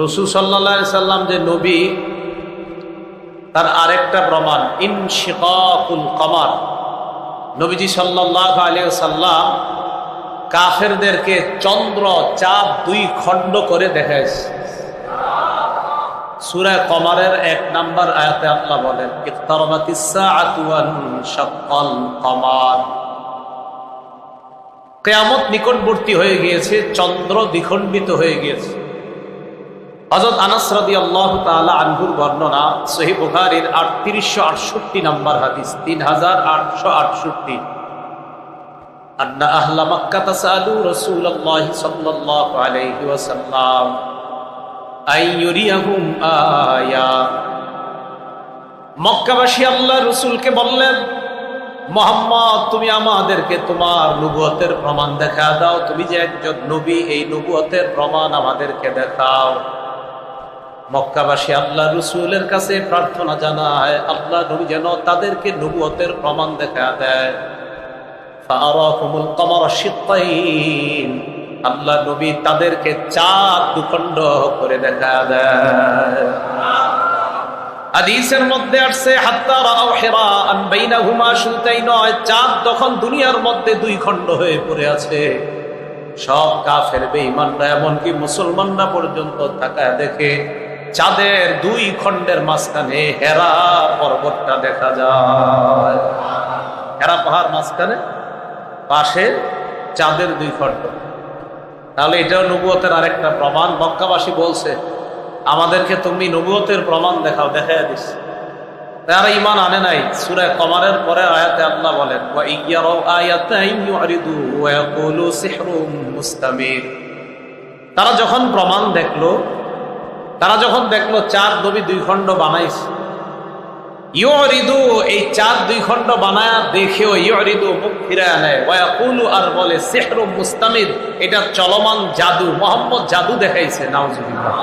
রাসূল সাল্লাল্লাহু আলাইহি সাল্লাম যে নবী, তার আরেকটা প্রমাণ ইনশিকাকুল কমার। নবীজি সাল্লাল্লাহু আলাইহি সাল্লাম কাফেরদেরকে চন্দ্র চাঁদ দুই খণ্ড করে দেখাইছে। সূরা কমারের 1 নম্বর আয়াতে আল্লাহ বলেন, ইকতারাবাতিস সাআতু ওয়ানশাক্কাল কমার। কিয়ামত নিকটবর্তী হয়ে গিয়েছে, চন্দ্র দ্বিখণ্ডিত হয়ে গিয়েছে। হযরত আনাস রাদিয়াল্লাহু তাআলা আনহুর বর্ণনা, সহিহ বুখারীর 3868 নম্বর হাদিস, 3868, আন্না আহলা মক্কা তাসালু রাসূলুল্লাহ সাল্লাল্লাহু আলাইহি ওয়াসাল্লাম আইয়ুরিয়াহুম আয়া। মক্কাবাসী আল্লাহ রাসূলকে বললেন, মুহাম্মদ, তুমি আমাদেরকে তোমার নবুয়তের প্রমাণ দেখা দাও। তুমি যে একজন নবী, এই নবুয়তের প্রমাণ আমাদেরকে দেখাও। মক্কাবাসী আল্লাহ রাসূলের কাছে প্রার্থনা জানায়, আল্লাহ নবী যেন তাদেরকে নবুয়তের প্রমাণ দেখা দেয়। ফাআরাকুমুল কমারা শিক্কাইন, আল্লাহ নবী তাদেরকে চাঁদ দুখণ্ড করে দেখা দেয়। হাদিসের মধ্যে আসছে, হাত্তা রাআউ হিরাআন বাইনাহুমা শুতাইন, চাঁদ তখন দুনিয়ার মধ্যে দুই খণ্ড হয়ে পড়ে আছে। সব কাফের বেঈমানরা, এমনকি মুসলমানরা পর্যন্ত তাকায় দেখে চাঁদের দুই খণ্ডের মাঝখানে হেরা পর্বতটা দেখা যায়। হেরা পাহাড় মাঝখানে, পাশে চাঁদের দুই খণ্ড। তাহলে এটাও নবুয়তের আরেকটা প্রমাণ। মক্কাবাসী বলছে, আমাদেরকে তুমি নবুয়তের প্রমাণ দেখাও, দেখাইয়া দিস। তারা ঈমান আনে নাই। সূরা কমারের পরে আয়াতে আল্লাহ বলেন, ওয়া ইয়ারাউ আয়াতান ইউরিদু ওয়া ইয়াকুলু সিহরুম মুস্তামির। তারা যখন প্রমাণ দেখলো, তারা যখন দেখলো চাঁদ নবী দুই খণ্ড বানাইছে, ইউরিদু, এই চাঁদ দুই খণ্ড বানায়া দেখেও ইউরিদু, মুখ ফিরায় নেয়, ওয়া ইয়াকুলু, আর বলে সিহরুম মুস্তামির, এটা চলমান জাদু, মুহাম্মদ জাদু দেখাইছে। নাউজুবিল্লাহ।